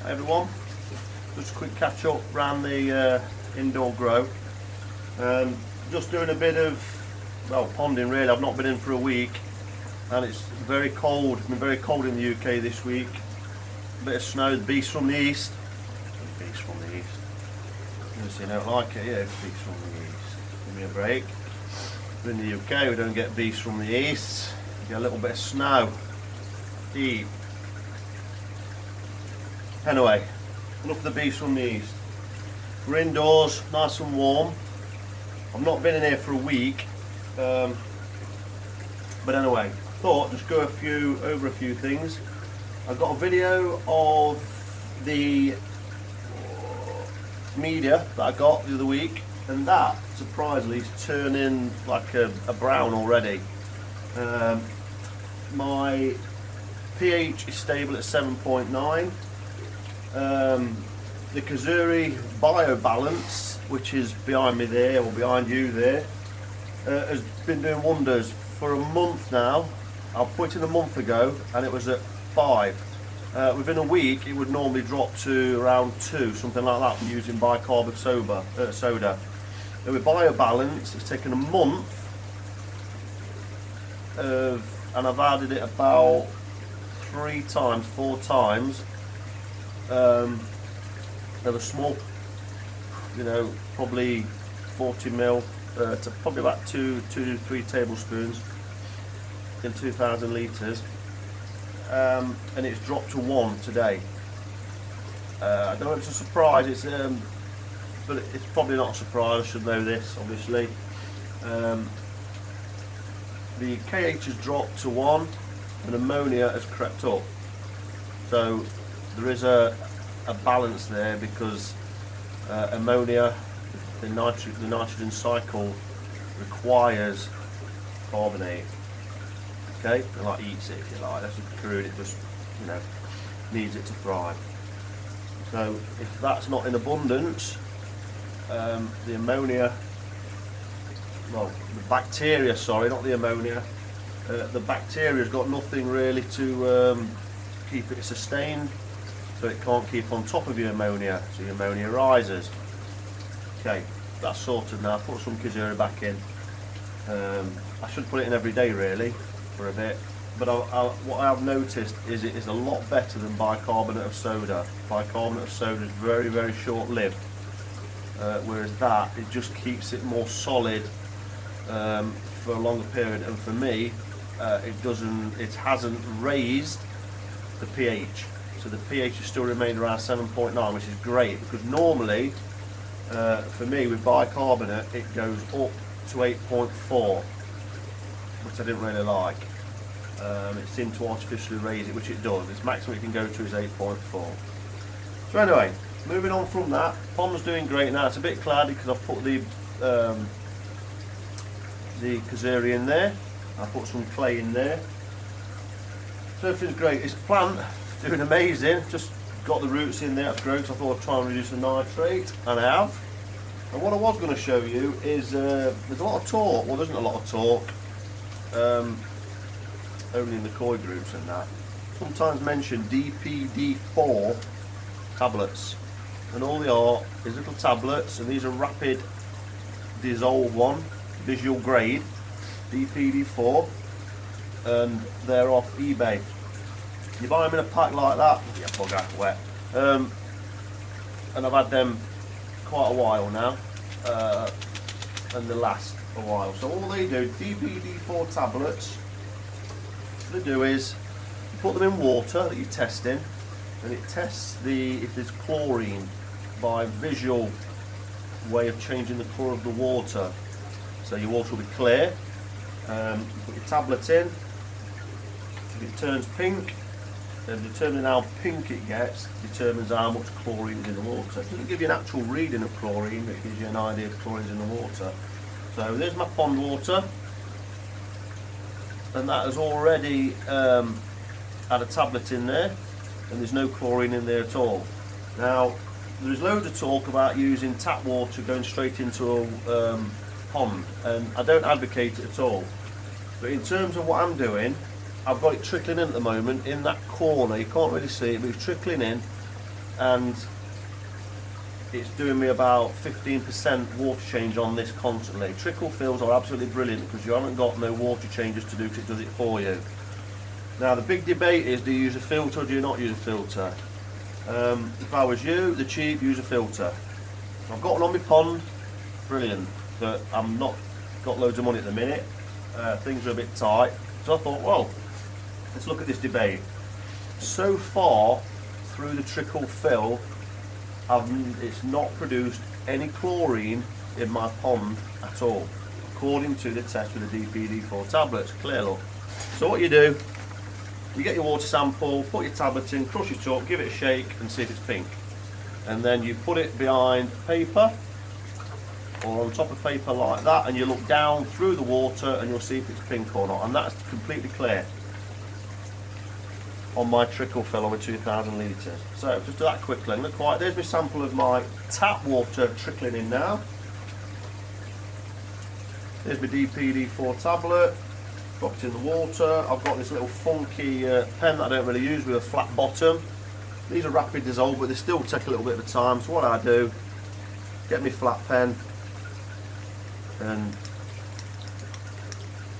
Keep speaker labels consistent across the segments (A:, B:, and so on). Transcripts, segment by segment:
A: Hi everyone, just a quick catch up around the indoor grow. Just doing a bit of, well, ponding really. I've not been in for a week and it's very cold. It's been very cold in the UK this week. A bit of snow, the beast from the east. The beast from the east. You don't like it, yeah, beast from the east. Give me a break. We're in the UK, we don't get beasts from the east. We get a little bit of snow. Deep. Anyway, enough of the beast from the east. We're indoors, nice and warm. I've not been in here for a week, but anyway, thought just go over a few things. I've got a video of the media that I got the other week, and that surprisingly is turning like a brown already. My pH is stable at 7.9. The Kazuri Biobalance, which is behind me there, or behind you there, has been doing wonders for a month now. I put it in a month ago and it was at 5. Within a week it would normally drop to around 2, something like that, using bicarbonate soda. And with Biobalance, it's taken a month and I've added it about 4 times. Of a small, probably 40 ml to probably about 2 to 3 tablespoons in 2,000 litres, and it's dropped to 1 today. I don't know if it's a surprise, but it's probably not a surprise. I should know this, obviously. The KH has dropped to 1 and ammonia has crept up, so there is a balance there, because ammonia, the nitrogen cycle requires carbonate. Okay, it like eats it, if you like. That's just crude. It just needs it to thrive. So if that's not in abundance, the ammonia, well, the bacteria, sorry, not the ammonia, the bacteria's got nothing really to keep it sustained. So it can't keep on top of your ammonia, so your ammonia rises. Okay, that's sorted now. Put some Kazuri back in. I should put it in every day really, for a bit. But what I've noticed is it is a lot better than bicarbonate of soda. Bicarbonate of soda is very, very short-lived. Whereas that, it just keeps it more solid for a longer period. And for me, it hasn't raised the pH. So the pH has still remained around 7.9, which is great, because normally, for me with bicarbonate, it goes up to 8.4, which I didn't really like. It seemed to artificially raise it, which it does. Its maximum it can go to is 8.4. So anyway, moving on from that, pond's doing great now. It's a bit cloudy because I've put the Kazuri in there. I put some clay in there. So everything's great. This plant doing amazing. Just got the roots in there, that's great. So I thought I'd try and reduce the nitrate, and I have. And what I was going to show you is there's a lot of talk. Well, there isn't a lot of talk, only in the koi groups and that. Sometimes mention DPD4 tablets, and all they are is little tablets, and these are rapid dissolve one, visual grade DPD4, and they're off eBay. You buy them in a pack like that, yeah, bugger, wet. And I've had them quite a while now, and they last a while. So all they do, DPD4 tablets, what they do is you put them in water that you're testing, and it tests if there's chlorine by visual way of changing the colour of the water. So your water will be clear. You put your tablet in, if it turns pink, and determining how pink it gets determines how much chlorine is in the water. It doesn't give you an actual reading of chlorine, but it gives you an idea of chlorine in the water. So there's my pond water, and that has already had a tablet in there, and there's no chlorine in there at all. Now, there's loads of talk about using tap water going straight into a pond, and I don't advocate it at all. But in terms of what I'm doing, I've got it trickling in at the moment in that corner. You can't really see it, but it's trickling in. and it's doing me about 15% water change on this constantly. Trickle fills are absolutely brilliant because you haven't got no water changes to do because it does it for you. Now the big debate is, do you use a filter or do you not use a filter? If I was you, the cheap, use a filter. I've got one on my pond, brilliant, but I'm not got loads of money at the minute. Things are a bit tight, so I thought, well, let's look at this debate. So far through the trickle fill, it's not produced any chlorine in my pond at all, according to the test with the DPD4 tablets. Clear look. So what you do, you get your water sample, put your tablet in, crush it up, give it a shake and see if it's pink. And then you put it behind paper or on top of paper like that, and you look down through the water and you'll see if it's pink or not, and that's completely clear on my trickle fill over 2,000 litres. So just do that quickly. Look, quite, there's my sample of my tap water trickling in now. There's my DPD4 tablet, drop it in the water. I've got this little funky pen that I don't really use with a flat bottom. These are rapid dissolve, but they still take a little bit of time. So what I do, get my flat pen and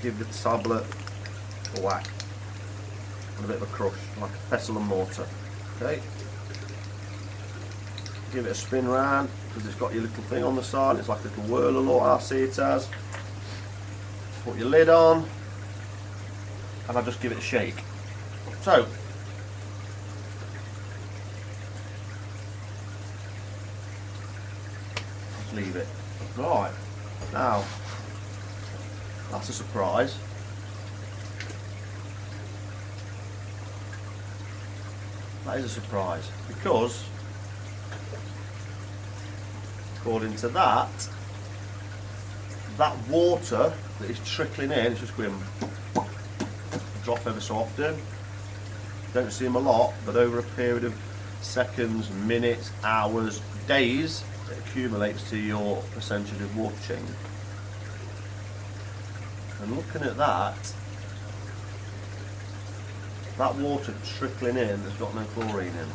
A: give the tablet a whack. A bit of a crush, like a pestle and mortar. Okay, give it a spin round because it's got your little thing on the side. It's like a little whirler, look, I see it as. Put your lid on, and I just give it a shake. So, just leave it. Right now, that's a surprise. That is a surprise because, according to that water that is trickling in, it's just going to drop ever so often. Don't see them a lot, but over a period of seconds, minutes, hours, days, it accumulates to your percentage of water change. And looking at that water trickling in has got no chlorine in.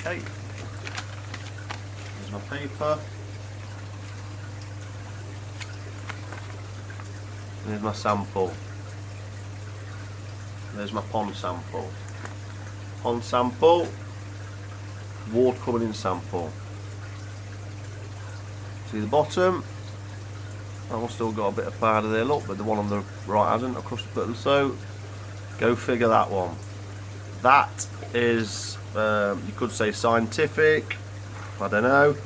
A: Okay, here's my paper. There's my sample. There's my pond sample. Pond sample, water coming in sample. See the bottom? That one's still got a bit of powder there, look, but the one on the right hasn't. I've crushed the button, so go figure that one. That is, you could say scientific, I don't know,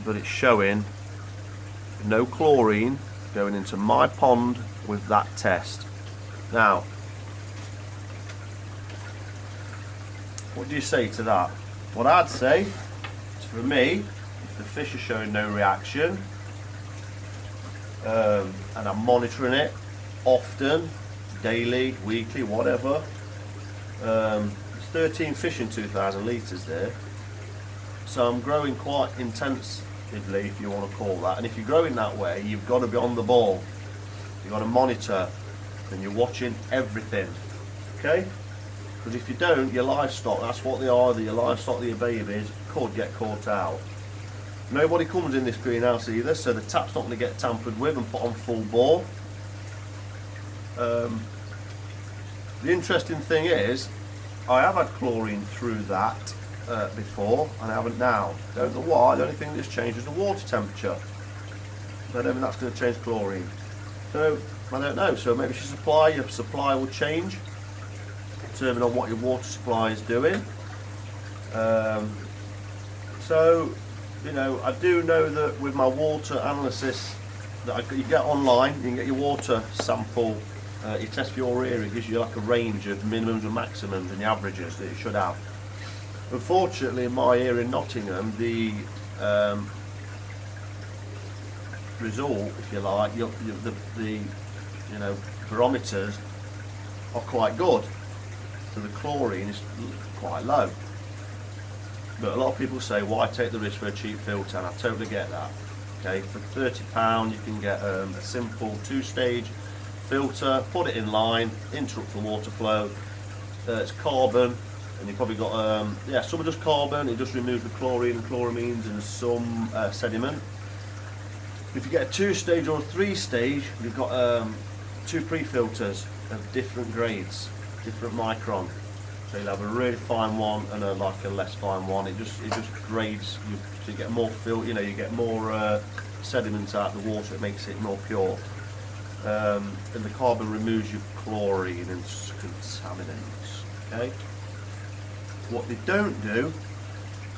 A: but it's showing no chlorine going into my pond with that test. Now, what do you say to that? What I'd say, for me, the fish are showing no reaction, and I'm monitoring it often, daily, weekly, whatever. There's 13 fish in 2,000 litres there, so I'm growing quite intensively, if you want to call that. And if you're growing that way, you've got to be on the ball, you've got to monitor, and you're watching everything, okay? Because if you don't, your livestock, that's what they are, your livestock, your babies, could get caught out. Nobody comes in this greenhouse either, so the tap's not going to get tampered with and put on full bore. The interesting thing is, I have had chlorine through that before, and I haven't now. Don't know why. The only thing that's changed is the water temperature. I don't think that's going to change chlorine. So I don't know. So maybe your supply will change, determine on what your water supply is doing. So, you know, I do know that with my water analysis that you get online, you can get your water sample, you test for your area, it gives you like a range of minimums and maximums and the averages that it should have. Unfortunately, in my area in Nottingham, the result, if you like, the barometers are quite good, so the chlorine is quite low. But a lot of people say, why take the risk for a cheap filter? And I totally get that. Okay, for £30 you can get a simple 2-stage filter, put it in line, interrupt the water flow. It's carbon, and you've probably got yeah, some are just carbon. It just removes the chlorine and chloramines and some sediment. If you get a 2-stage or a 3-stage, you've got 2 pre-filters of different grades, different micron. So you'll have a really fine one and a less fine one. It just grades you, so you get more you get more sediments out of the water. It makes it more pure. And the carbon removes your chlorine and contaminants. Okay. What they don't do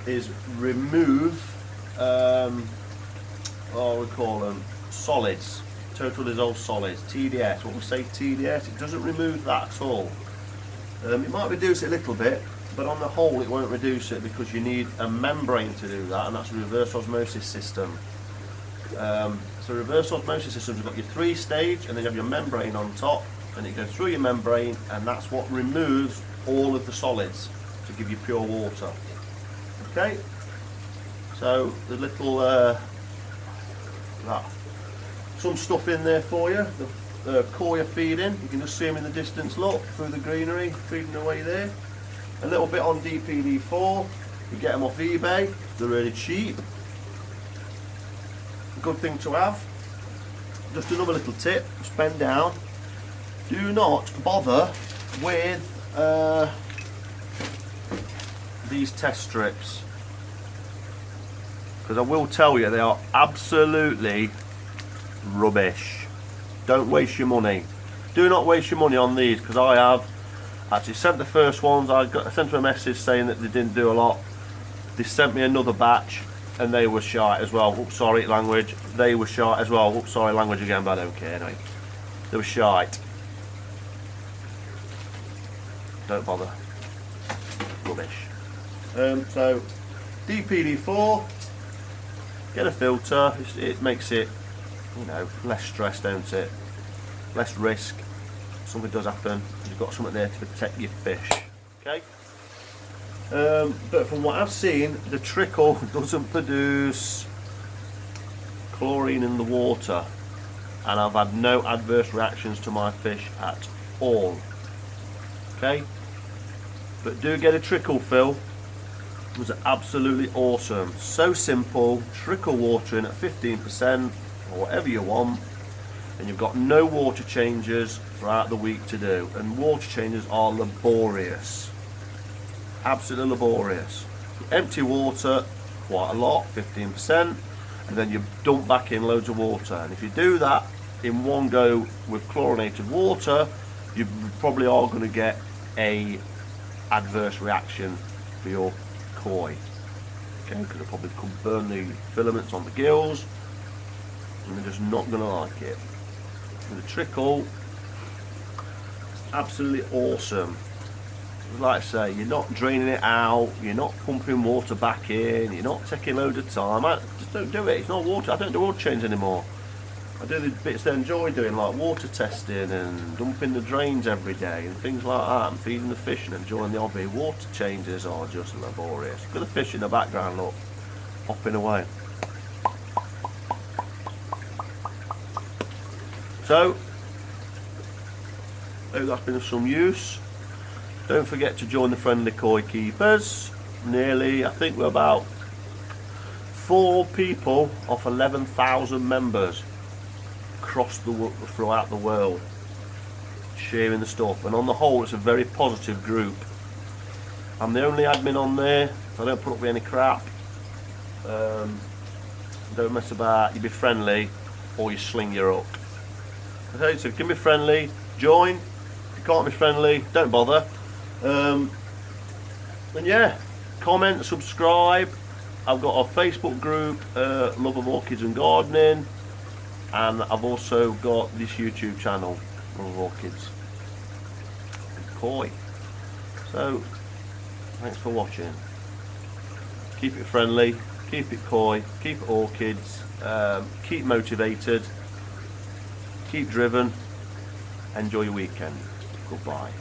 A: is remove what we call them solids, total dissolved solids, TDS. What we say TDS, it doesn't remove that at all. It might reduce it a little bit, but on the whole it won't reduce it, because you need a membrane to do that, and that's a reverse osmosis system. So reverse osmosis systems have got your 3-stage, and then you have your membrane on top, and it goes through your membrane, and that's what removes all of the solids to give you pure water. Okay, so the little some stuff in there for you. The koi are feeding. You can just see them in the distance. Look through the greenery, feeding away there. A little bit on DPD4. You get them off eBay. They're really cheap. Good thing to have. Just another little tip. Spend down. Do not bother with these test strips, because I will tell you, they are absolutely rubbish. Don't waste your money. Do not waste your money on these, because I have actually sent the first ones. I sent them a message saying that they didn't do a lot. They sent me another batch and they were shite as well. Oops, sorry language. They were shite as well. Oops, sorry language again, but I don't care anyway. They were shite. Don't bother. Rubbish. So DPD4, get a filter. It makes it, you know, less stress, don't it? Less risk. Something does happen, you've got something there to protect your fish. Okay. But from what I've seen, the trickle doesn't produce chlorine in the water, and I've had no adverse reactions to my fish at all. Okay. But do get a trickle fill. It was absolutely awesome. So simple. Trickle water in at 15% or whatever you want, and you've got no water changes throughout the week to do. And water changes are laborious. Absolutely laborious. You empty water quite a lot, 15%, and then you dump back in loads of water. And if you do that in one go with chlorinated water, you probably are going to get a adverse reaction for your koi. Okay, because it probably could burn the filaments on the gills, and they're just not going to like it. With the trickle, it's absolutely awesome. Like I say, you're not draining it out, you're not pumping water back in, you're not taking loads of time. Just don't do it. It's not water. I don't do water change anymore. I do the bits I enjoy doing, like water testing and dumping the drains every day and things like that, and feeding the fish and enjoying the hobby. Water changes are just laborious. Look at the fish in the background, look, hopping away. So, I hope that's been of some use. Don't forget to join the Friendly Koi Keepers. Nearly, I think we're about 4 people off 11,000 members throughout the world, sharing the stuff, and on the whole it's a very positive group. I'm the only admin on there, so I don't put up with any crap. Don't mess about. You be friendly or you sling your hook. Okay, so if you can be friendly, join. If you can't be friendly, don't bother. And yeah, comment, subscribe. I've got a Facebook group, Love of Orchids and Gardening, and I've also got this YouTube channel, Love of Orchids and Koi. So thanks for watching. Keep it friendly, keep it koi, keep it orchids, keep motivated, keep driven, enjoy your weekend. Goodbye.